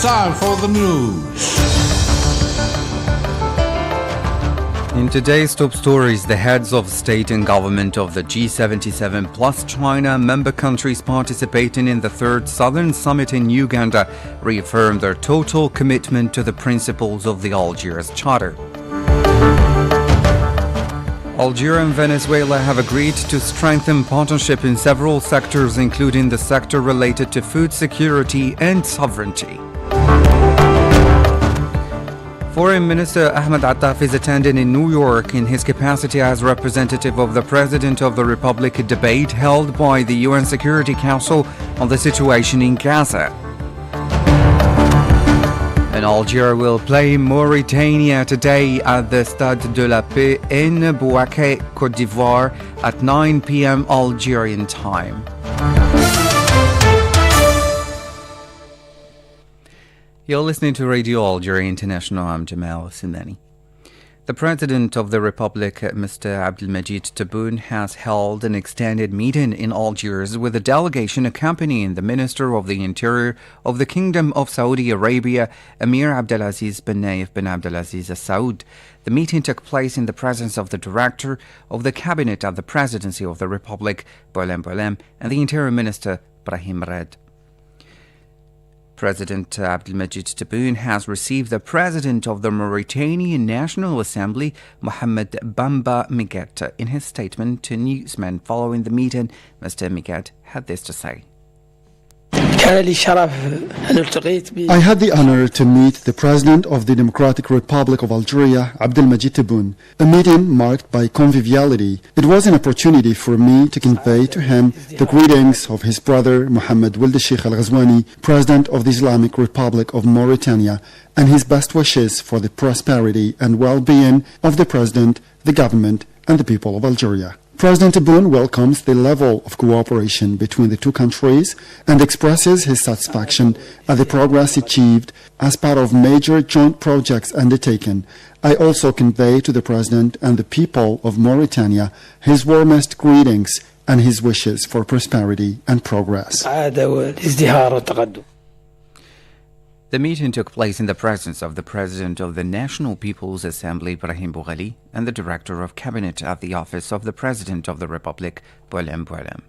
It's time for the news. In today's top stories, the heads of state and government of the G77 plus China member countries participating in the third Southern Summit in Uganda reaffirmed their total commitment to the principles of the Algiers Charter. Algeria and Venezuela have agreed to strengthen partnership in several sectors, including the sector related to food security and sovereignty. Foreign Minister Ahmed Attaf is attending in New York in his capacity as representative of the President of the Republic a debate held by the UN Security Council on the situation in Gaza. And Algeria will play Mauritania today at the Stade de la Paix in Bouaké, Côte d'Ivoire at 9 p.m. Algerian time. You're listening to Radio Algeria International. I'm Jamal Simani. The President of the Republic, Mr. Abdelmajid Tebboune, has held an extended meeting in Algiers with a delegation accompanying the Minister of the Interior of the Kingdom of Saudi Arabia, Emir Abdelaziz bin Nayef bin Abdelaziz Al Saud. The meeting took place in the presence of the Director of the Cabinet at the Presidency of the Republic, Boualem Boualem, and the Interior Minister, Brahim Red. President Abdelmajid Tebboune has received the President of the Mauritanian National Assembly, Mohamed Bamba Miguet. In his statement to newsmen following the meeting, Mr. Miguet had this to say. I had the honor to meet the President of the Democratic Republic of Algeria, Abdelmajid Tebboune, a meeting marked by conviviality. It was an opportunity for me to convey to him the greetings of his brother, Mohammed Ould Sheikh Al Ghazouani, President of the Islamic Republic of Mauritania, and his best wishes for the prosperity and well-being of the President, the government, and the people of Algeria. President Tebboune welcomes the level of cooperation between the two countries and expresses his satisfaction at the progress achieved as part of major joint projects undertaken. I also convey to the President and the people of Mauritania his warmest greetings and his wishes for prosperity and progress. The meeting took place in the presence of the President of the National People's Assembly, Brahim Boughali, and the Director of Cabinet at the Office of the President of the Republic, Boualem Boualem.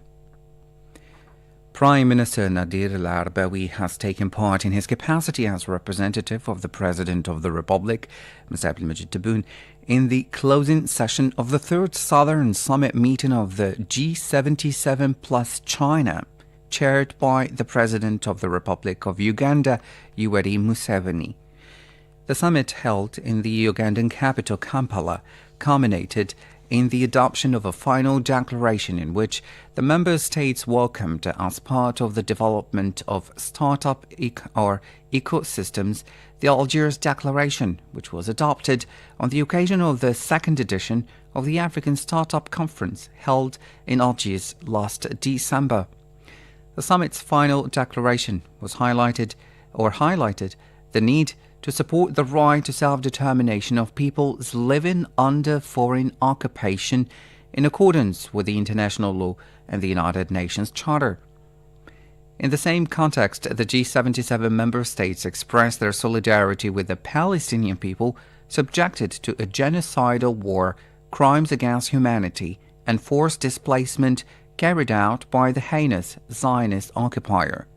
Prime Minister Nadir Al-Arbawi has taken part in his capacity as representative of the President of the Republic, Mr. Abdelmajid Tebboune, in the closing session of the third Southern Summit meeting of the G77 plus China, chaired by the President of the Republic of Uganda, Yoweri Museveni. The summit held in the Ugandan capital Kampala culminated in the adoption of a final declaration in which the member states welcomed as part of the development of startup ecosystems the Algiers Declaration, which was adopted on the occasion of the second edition of the African Startup Conference held in Algiers last December. The summit's final declaration was highlighted the need to support the right to self-determination of peoples living under foreign occupation in accordance with the international law and the United Nations Charter. In the same context, the G77 member states expressed their solidarity with the Palestinian people subjected to a genocidal war, crimes against humanity, and forced displacement carried out by the heinous Zionist occupier.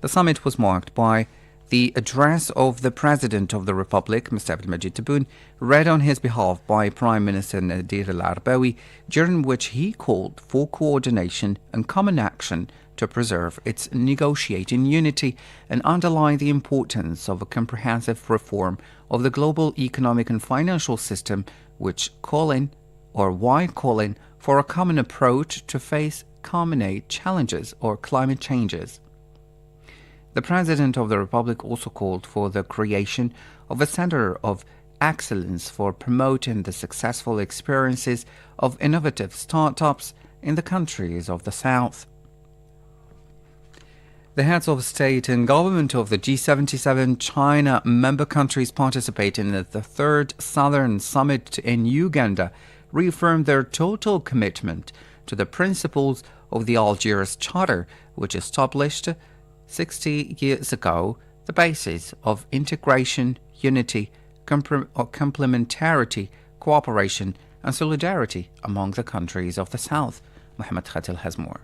The summit was marked by the address of the President of the Republic, Mr. Abdelmajid Tebboune, read on his behalf by Prime Minister Nadir Al-Arbawi, during which he called for coordination and common action to preserve its negotiating unity and underline the importance of a comprehensive reform of the global economic and financial system, while calling for a common approach to face common challenges or climate changes. The President of the Republic also called for the creation of a center of excellence for promoting the successful experiences of innovative startups in the countries of the South. The heads of state and government of the G77 China member countries participating in the third Southern Summit in Uganda reaffirmed their total commitment to the principles of the Algiers Charter, which established 60 years ago the basis of integration, unity, complementarity, cooperation, and solidarity among the countries of the South. Mohammed Khatil has more.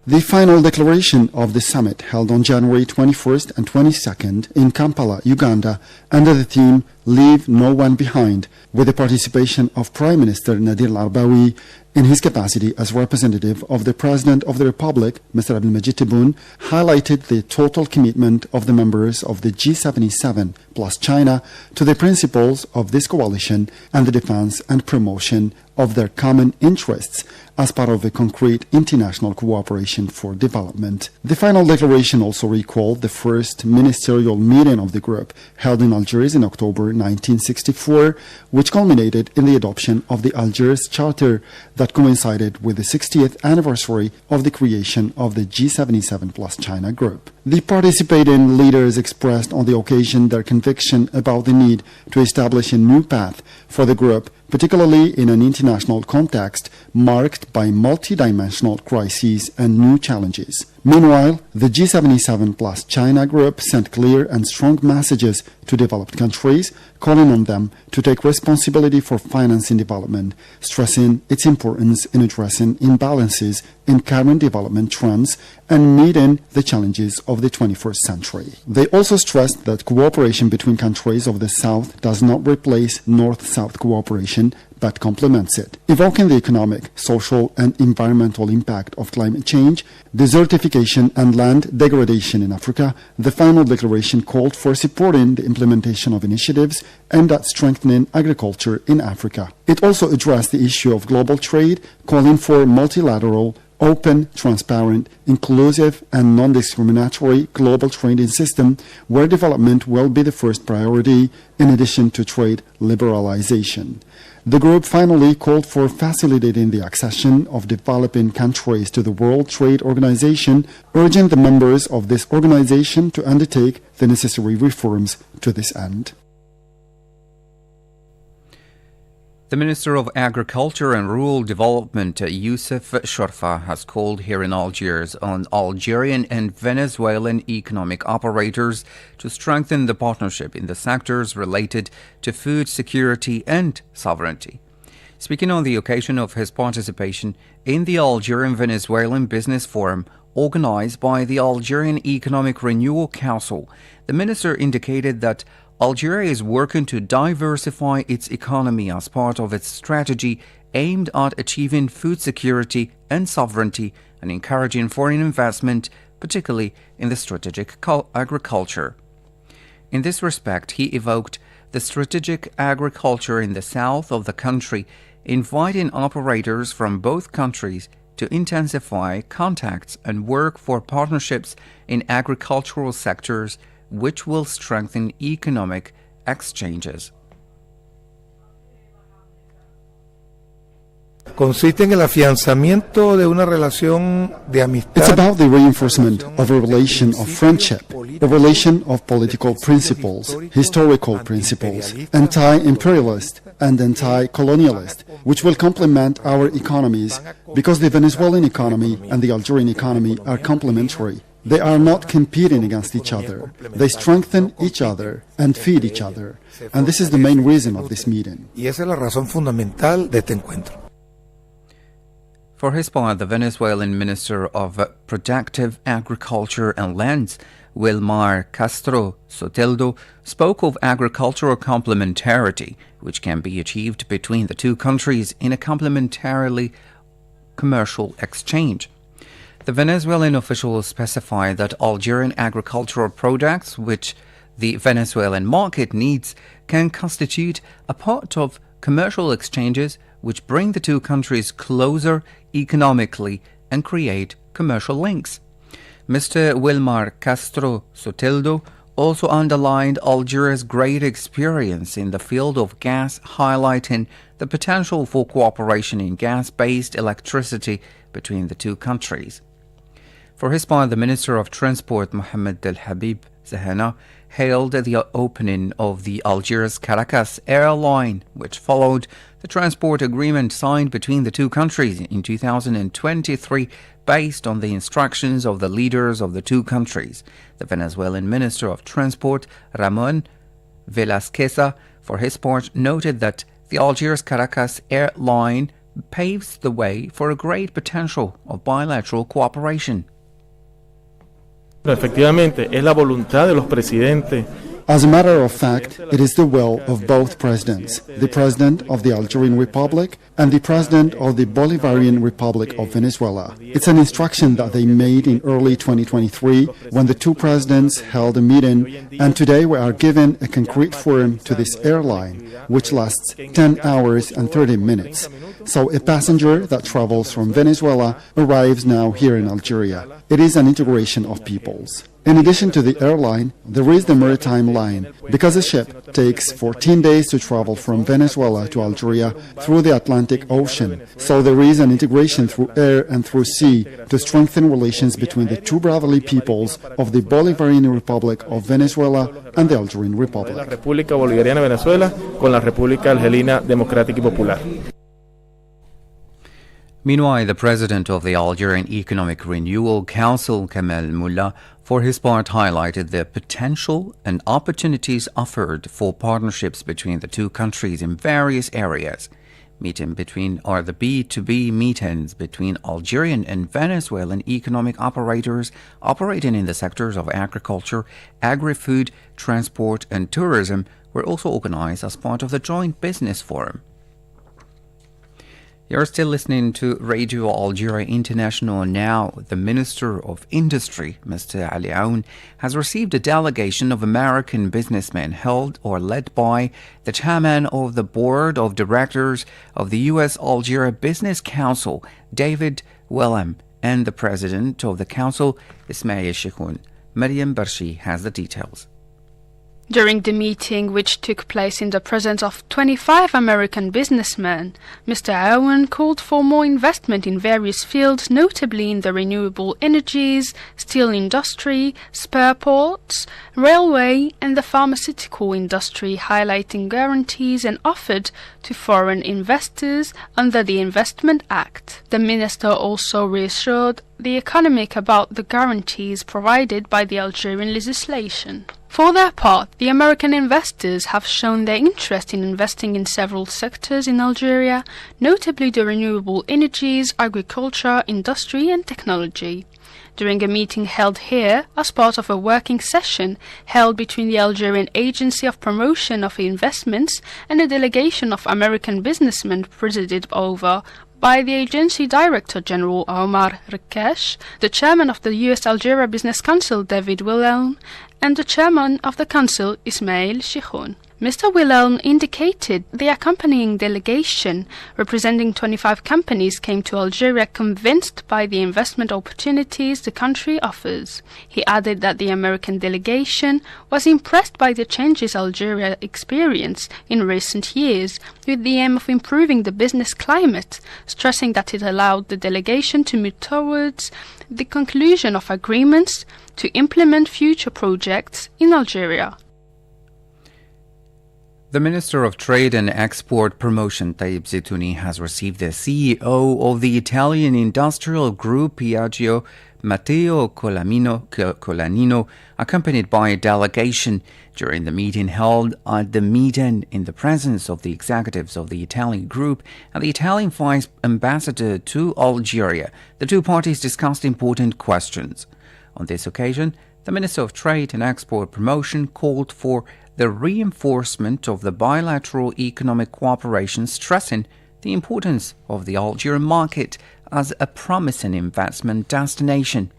The final declaration of the summit, held on January 21st and 22nd in Kampala, Uganda, under the theme Leave No One Behind, with the participation of Prime Minister Nadir Al-Arbawi in his capacity as representative of the President of the Republic, Mr. Abdelmajid Tebboune, highlighted the total commitment of the members of the G77 plus China to the principles of this coalition and the defense and promotion of their common interests as part of a concrete international cooperation for development. The final declaration also recalled the first ministerial meeting of the group held in Algiers in October 1964, which culminated in the adoption of the Algiers Charter that coincided with the 60th anniversary of the creation of the G77 plus China group. The participating leaders expressed on the occasion their conviction about the need to establish a new path for the group, particularly in an international context marked by multidimensional crises and new challenges. Meanwhile, the G77 plus China group sent clear and strong messages to developed countries, calling on them to take responsibility for financing development, stressing its importance in addressing imbalances in current development trends and meeting the challenges of the 21st century. They also stressed that cooperation between countries of the South does not replace North-South cooperation, but complements it. Evoking the economic, social, and environmental impact of climate change, desertification, and land degradation in Africa, the final declaration called for supporting the implementation of initiatives aimed at strengthening agriculture in Africa. It also addressed the issue of global trade, calling for multilateral, open, transparent, inclusive, and non-discriminatory global trading system where development will be the first priority in addition to trade liberalization. The group finally called for facilitating the accession of developing countries to the World Trade Organization, urging the members of this organization to undertake the necessary reforms to this end. The Minister of Agriculture and Rural Development, Youssef Shorfa, has called here in Algiers on Algerian and Venezuelan economic operators to strengthen the partnership in the sectors related to food security and sovereignty. Speaking on the occasion of his participation in the Algerian-Venezuelan Business Forum organized by the Algerian Economic Renewal Council, the minister indicated that Algeria is working to diversify its economy as part of its strategy aimed at achieving food security and sovereignty and encouraging foreign investment, particularly in the strategic agriculture. In this respect, he evoked the strategic agriculture in the south of the country, inviting operators from both countries to intensify contacts and work for partnerships in agricultural sectors which will strengthen economic exchanges. Consiste en el afianzamiento de una relación de amistad. It's about the reinforcement of a relation of friendship, a relation of political principles, historical principles, anti-imperialist and anti-colonialist, which will complement our economies because the Venezuelan economy and the Algerian economy are complementary. They are not competing against each other. They strengthen each other and feed each other. And this is the main reason of this meeting. Y esa es la razón fundamental de este encuentro. For his part, the Venezuelan Minister of Productive Agriculture and Lands, Wilmar Castro Soteldo, spoke of agricultural complementarity, which can be achieved between the two countries in a complementarily commercial exchange. The Venezuelan officials specified that Algerian agricultural products, which the Venezuelan market needs, can constitute a part of commercial exchanges which bring the two countries closer economically and create commercial links. Mr. Wilmar Castro Soteldo also underlined Algeria's great experience in the field of gas, highlighting the potential for cooperation in gas-based electricity between the two countries. For his part, the Minister of Transport, Mohammed El Habib Zahana, hailed the opening of the Algiers-Caracas airline, which followed the transport agreement signed between the two countries in 2023 based on the instructions of the leaders of the two countries. The Venezuelan Minister of Transport, Ramon Velasqueza, for his part, noted that the Algiers-Caracas airline paves the way for a great potential of bilateral cooperation. Efectivamente, es la voluntad de los presidentes. As a matter of fact, it is the will of both presidents, the President of the Algerian Republic and the President of the Bolivarian Republic of Venezuela. It's an instruction that they made in early 2023 when the two presidents held a meeting, and today we are given a concrete forum to this airline, which lasts 10 hours and 30 minutes. So a passenger that travels from Venezuela arrives now here in Algeria. It is an integration of peoples. In addition to the airline, there is the maritime line, because a ship takes 14 days to travel from Venezuela to Algeria through the Atlantic Ocean. So there is an integration through air and through sea to strengthen relations between the two brotherly peoples of the Bolivarian Republic of Venezuela and the Algerian Republic. La República Bolivariana de Venezuela con la República Argelina Democrática y Popular. Meanwhile, the president of the Algerian Economic Renewal Council, Kamel Mullah, for his part highlighted the potential and opportunities offered for partnerships between the two countries in various areas. The B2B meetings between Algerian and Venezuelan economic operators operating in the sectors of agriculture, agri-food, transport and tourism were also organized as part of the Joint Business Forum. You're still listening to Radio Algeria International. Now, the Minister of Industry, Mr. Ali Aoun, has received a delegation of American businessmen held or led by the chairman of the board of directors of the U.S. Algeria Business Council, David Wilhelm, and the president of the council, Ismail Chikhoun. Mariam Barshi has the details. During the meeting, which took place in the presence of 25 American businessmen, Mr. Aoun called for more investment in various fields, notably in the renewable energies, steel industry, spare parts, railway and the pharmaceutical industry, highlighting guarantees and offered to foreign investors under the Investment Act. The minister also reassured the economic about the guarantees provided by the Algerian legislation. For their part, the American investors have shown their interest in investing in several sectors in Algeria, notably the renewable energies, agriculture, industry and technology. During a meeting held here as part of a working session held between the Algerian Agency of Promotion of Investments and a delegation of American businessmen presided over by the Agency Director General Omar Rikesh, the chairman of the U.S. Algeria Business Council David Wilhelm, and the chairman of the council Ismail Chikhoun. Mr. Wilhelm indicated the accompanying delegation, representing 25 companies, came to Algeria convinced by the investment opportunities the country offers. He added that the American delegation was impressed by the changes Algeria experienced in recent years, with the aim of improving the business climate, stressing that it allowed the delegation to move towards the conclusion of agreements to implement future projects in Algeria. The Minister of Trade and Export Promotion, Tayyip Zeitouni, has received the CEO of the Italian industrial group Piaggio, Matteo Colanino, accompanied by a delegation during the meeting held at the meeting in the presence of the executives of the Italian group and the Italian Vice Ambassador to Algeria. The two parties discussed important questions. On this occasion, the Minister of Trade and Export Promotion called for the reinforcement of the bilateral economic cooperation, stressing the importance of the Algerian market as a promising investment destination.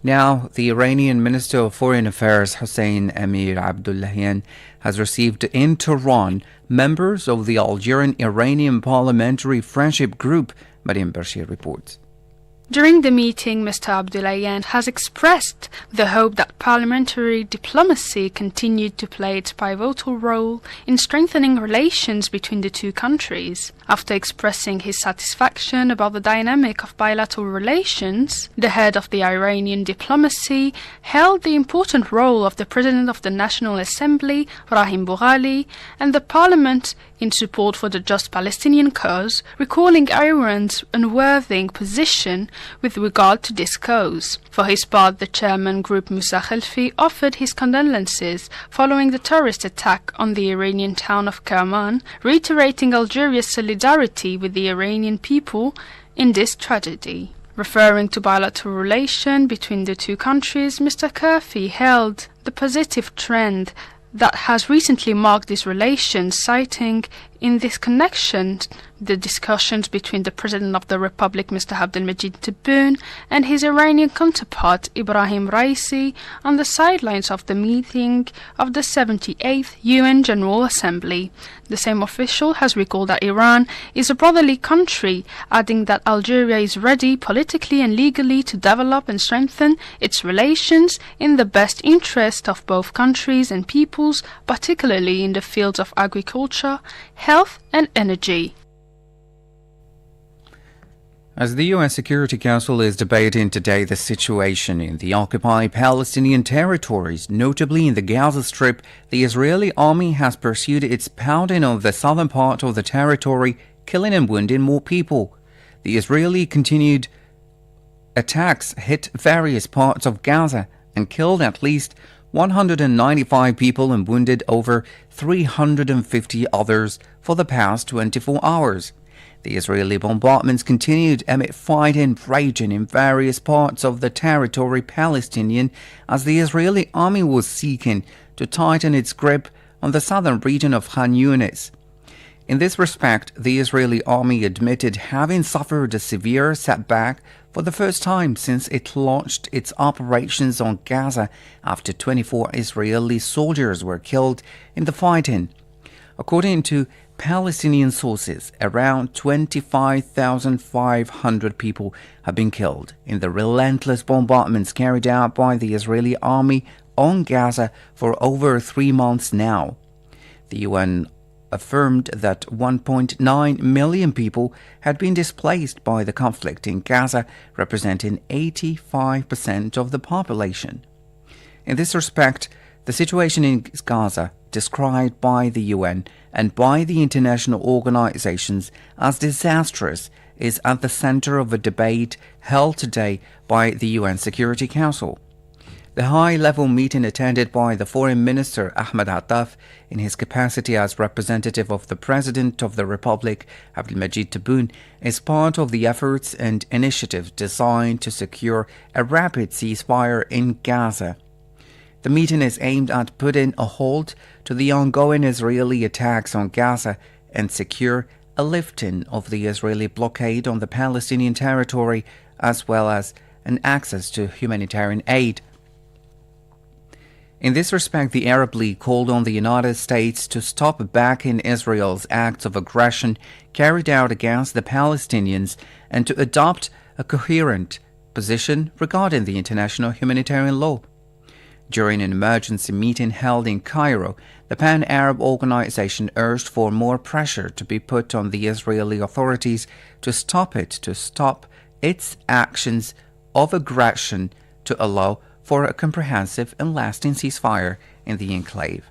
Now, the Iranian Minister of Foreign Affairs, Hossein Amir Abdullahian, has received in Tehran members of the Algerian-Iranian Parliamentary Friendship Group, Mariam Bashir reports. During the meeting, Mr. Abdullahian has expressed the hope that parliamentary diplomacy continued to play its pivotal role in strengthening relations between the two countries. After expressing his satisfaction about the dynamic of bilateral relations, the head of the Iranian diplomacy hailed the important role of the President of the National Assembly, Rahim Boghali, and the parliament in support for the just Palestinian cause, recalling Iran's unwavering position with regard to this cause. For his part, the chairman Group Musa Khelfi offered his condolences following the terrorist attack on the Iranian town of Kerman, reiterating Algeria's solidarity with the Iranian people in this tragedy. Referring to bilateral relation between the two countries, Mr. Khelfi hailed the positive trend that has recently marked these relations, citing in this connection the discussions between the President of the Republic, Mr. Abdelmajid Tebboune, and his Iranian counterpart, Ibrahim Raisi, on the sidelines of the meeting of the 78th UN General Assembly. The same official has recalled that Iran is a brotherly country, adding that Algeria is ready politically and legally to develop and strengthen its relations in the best interest of both countries and peoples, particularly in the fields of agriculture, health and energy. As the UN Security Council is debating today the situation in the occupied Palestinian territories, notably in the Gaza Strip, the Israeli army has pursued its pounding of the southern part of the territory, killing and wounding more people. The Israeli continued attacks hit various parts of Gaza and killed at least 195 people and wounded over 350 others for the past 24 hours. The Israeli bombardments continued amid fighting raging in various parts of the territory Palestinian as the Israeli army was seeking to tighten its grip on the southern region of Khan Yunis. In this respect, the Israeli army admitted having suffered a severe setback for the first time since it launched its operations on Gaza after 24 Israeli soldiers were killed in the fighting. According to Palestinian sources, around 25,500 people have been killed in the relentless bombardments carried out by the Israeli army on Gaza for over 3 months now. The UN affirmed that 1.9 million people had been displaced by the conflict in Gaza, representing 85% of the population. In this respect, the situation in Gaza, described by the UN and by the international organizations as disastrous, is at the center of a debate held today by the UN Security Council. The high-level meeting attended by the Foreign Minister Ahmed Attaf in his capacity as representative of the President of the Republic, Abdelmajid Tebboune, is part of the efforts and initiatives designed to secure a rapid ceasefire in Gaza. The meeting is aimed at putting a halt to the ongoing Israeli attacks on Gaza and secure a lifting of the Israeli blockade on the Palestinian territory, as well as an access to humanitarian aid. In this respect, the Arab League called on the United States to stop backing Israel's acts of aggression carried out against the Palestinians and to adopt a coherent position regarding the international humanitarian law. During an emergency meeting held in Cairo, the Pan-Arab Organization urged for more pressure to be put on the Israeli authorities to stop its actions of aggression to allow for a comprehensive and lasting ceasefire in the enclave.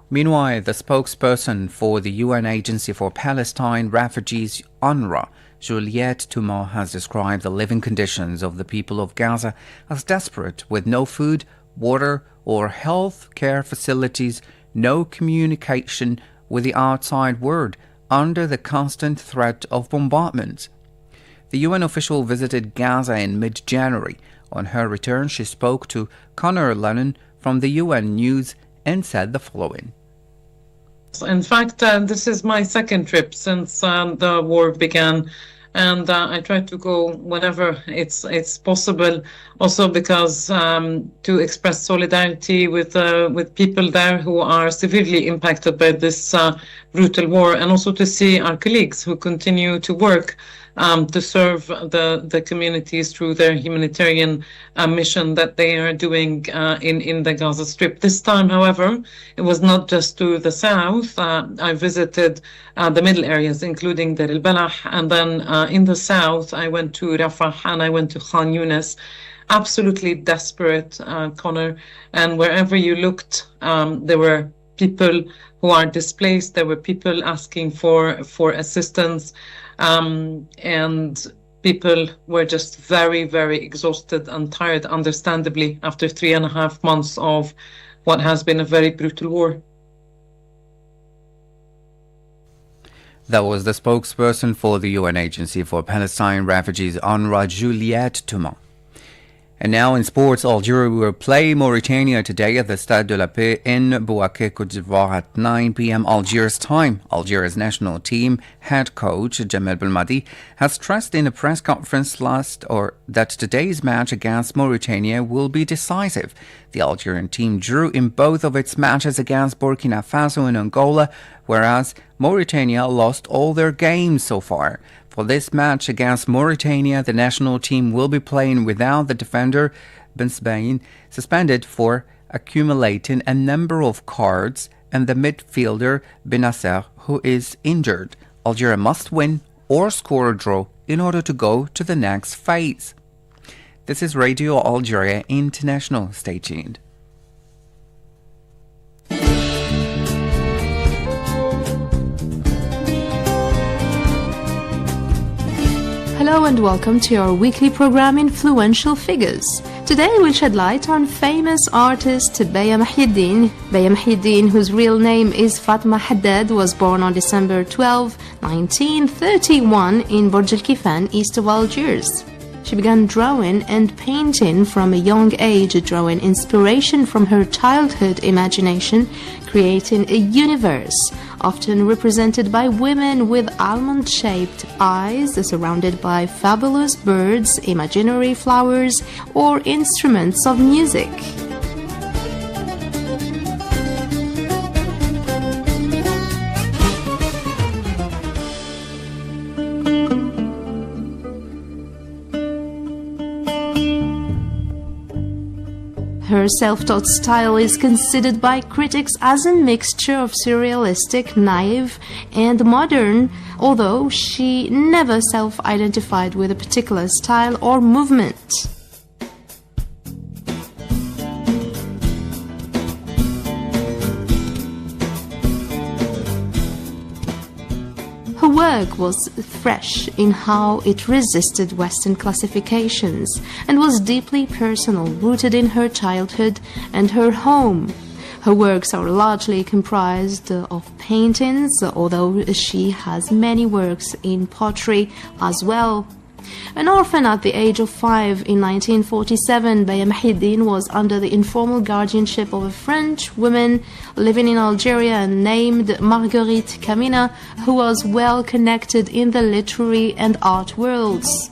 Meanwhile, the spokesperson for the UN Agency for Palestine Refugees, UNRWA, Juliette Touma, has described the living conditions of the people of Gaza as desperate, with no food, water, or health care facilities, no communication with the outside world, under the constant threat of bombardment. The UN official visited Gaza in mid-January. On her return, she spoke to Conor Lennon from the UN News and said the following. In fact, this is my second trip since the war began, and I try to go whenever it's possible. Also, because to express solidarity with people there who are severely impacted by this brutal war, and also to see our colleagues who continue to work to serve the communities through their humanitarian mission that they are doing in the Gaza Strip. This time, however, it was not just to the south. I visited the middle areas, including Deir el-Balah, and then in the south, I went to Rafah and I went to Khan Yunis. Absolutely desperate, Connor, and wherever you looked, there were people who are displaced. There were people asking for assistance, and people were just very, very exhausted and tired, understandably, after 3.5 months of what has been a very brutal war. That was the spokesperson for the UN Agency for Palestine Refugees, UNRWA, Juliette Thomas. And now in sports, Algeria will play Mauritania today at the Stade de la Paix in Bouaké, Côte d'Ivoire at 9 p.m. Algiers time. Algeria's national team head coach Jamel Belmadi has stressed in a press conference that today's match against Mauritania will be decisive. The Algerian team drew in both of its matches against Burkina Faso and Angola, whereas Mauritania lost all their games so far. For this match against Mauritania, the national team will be playing without the defender Ben Sebaen, suspended for accumulating a number of cards, and the midfielder Benasser, who is injured. Algeria must win or score a draw in order to go to the next phase. This is Radio Algeria International. Stay tuned. Hello and welcome to our weekly program Influential Figures. Today we'll shed light on famous artist Beya Mahieddine. Beya Mahieddine, whose real name is Fatma Haddad, was born on December 12, 1931 in Burj Al Kifan, east of Algiers. She began drawing and painting from a young age, drawing inspiration from her childhood imagination, creating a universe often represented by women with almond-shaped eyes surrounded by fabulous birds, imaginary flowers, or instruments of music. Her self-taught style is considered by critics as a mixture of surrealistic, naive, and modern, although she never self-identified with a particular style or movement. Her work was fresh in how it resisted Western classifications and was deeply personal, rooted in her childhood and her home. Her works are largely comprised of paintings, although she has many works in pottery as well. An orphan at the age of 5 in 1947, Beya Mahieddine was under the informal guardianship of a French woman living in Algeria and named Marguerite Camina, who was well connected in the literary and art worlds.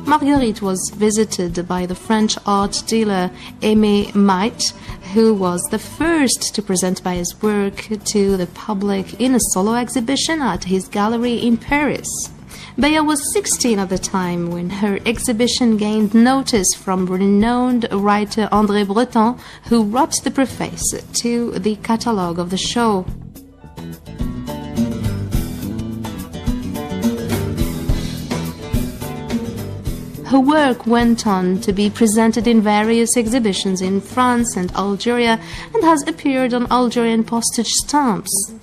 Marguerite was visited by the French art dealer Aimé Maite, who was the first to present Beya's work to the public in a solo exhibition at his gallery in Paris. Beya was 16 at the time when her exhibition gained notice from renowned writer André Breton, who wrote the preface to the catalogue of the show. Her work went on to be presented in various exhibitions in France and Algeria and has appeared on Algerian postage stamps.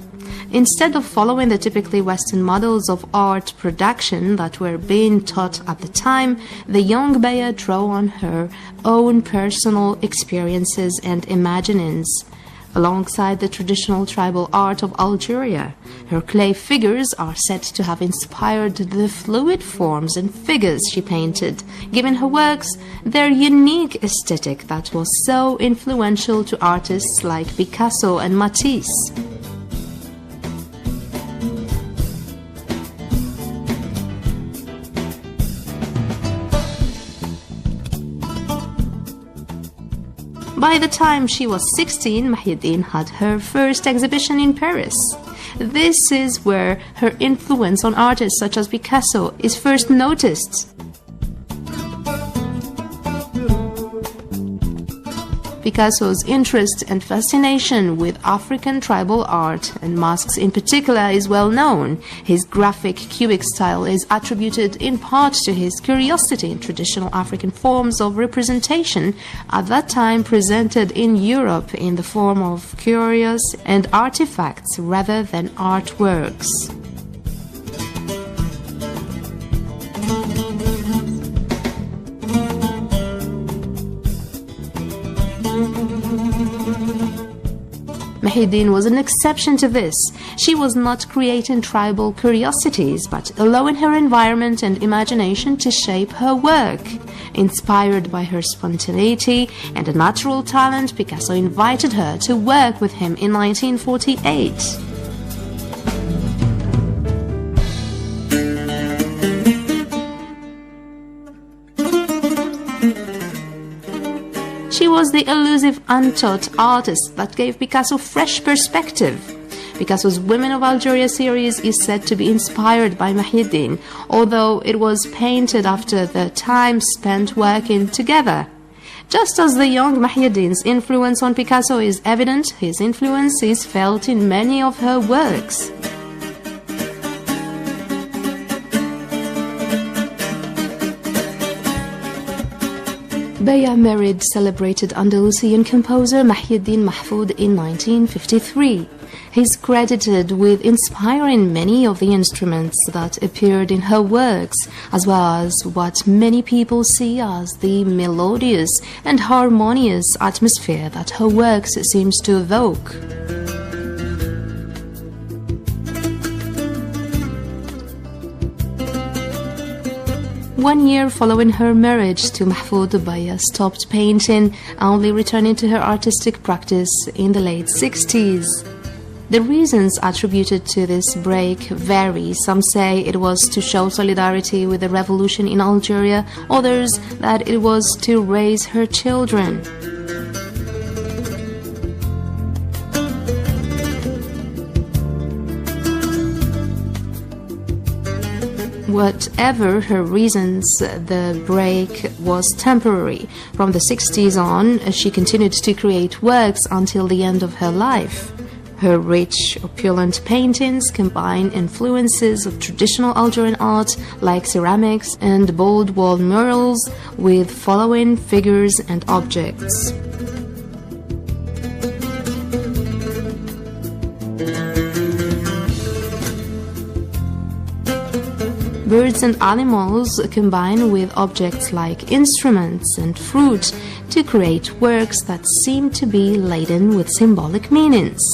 Instead of following the typically Western models of art production that were being taught at the time, the young Beya drew on her own personal experiences and imaginings. Alongside the traditional tribal art of Algeria, her clay figures are said to have inspired the fluid forms and figures she painted, giving her works their unique aesthetic that was so influential to artists like Picasso and Matisse. By the time she was 16, Mahieddine had her first exhibition in Paris. This is where her influence on artists such as Picasso is first noticed. Picasso's interest and fascination with African tribal art, and masks in particular, is well known. His graphic cubic style is attributed in part to his curiosity in traditional African forms of representation, at that time presented in Europe in the form of curios and artifacts rather than artworks. Mahieddine was an exception to this. She was not creating tribal curiosities, but allowing her environment and imagination to shape her work. Inspired by her spontaneity and a natural talent, Picasso invited her to work with him in 1948. She was the elusive, untaught artist that gave Picasso fresh perspective. Picasso's Women of Algeria series is said to be inspired by Mahieddine, although it was painted after the time spent working together. Just as the young Mahieddine's influence on Picasso is evident, his influence is felt in many of her works. Beya married celebrated Andalusian composer Mahieddine Mahfoud in 1953. He's credited with inspiring many of the instruments that appeared in her works, as well as what many people see as the melodious and harmonious atmosphere that her works seems to evoke. One year following her marriage to Mahfoud, Beya stopped painting, only returning to her artistic practice in the late 60s. The reasons attributed to this break vary. Some say it was to show solidarity with the revolution in Algeria, others that it was to raise her children. Whatever her reasons, the break was temporary. From the 60s on, she continued to create works until the end of her life. Her rich, opulent paintings combine influences of traditional Algerian art like ceramics and bold wall murals with following figures and objects. Birds and animals combine with objects like instruments and fruit to create works that seem to be laden with symbolic meanings.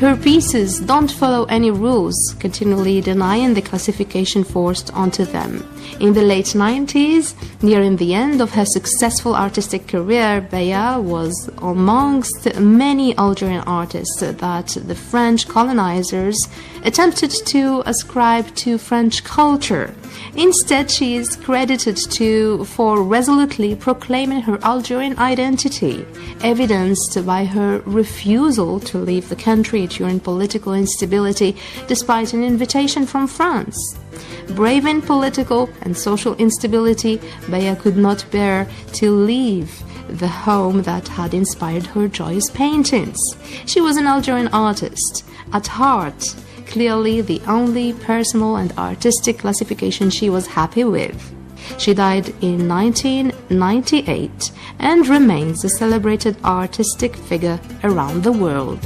Her pieces don't follow any rules, continually denying the classification forced onto them. In the late 90s, nearing the end of her successful artistic career, Beya was amongst many Algerian artists that the French colonizers attempted to ascribe to French culture. Instead, she is credited for resolutely proclaiming her Algerian identity, evidenced by her refusal to leave the country during political instability despite an invitation from France. Braving political and social instability, Beya could not bear to leave the home that had inspired her joyous paintings. She was an Algerian artist, at heart, clearly the only personal and artistic classification she was happy with. She died in 1998 and remains a celebrated artistic figure around the world.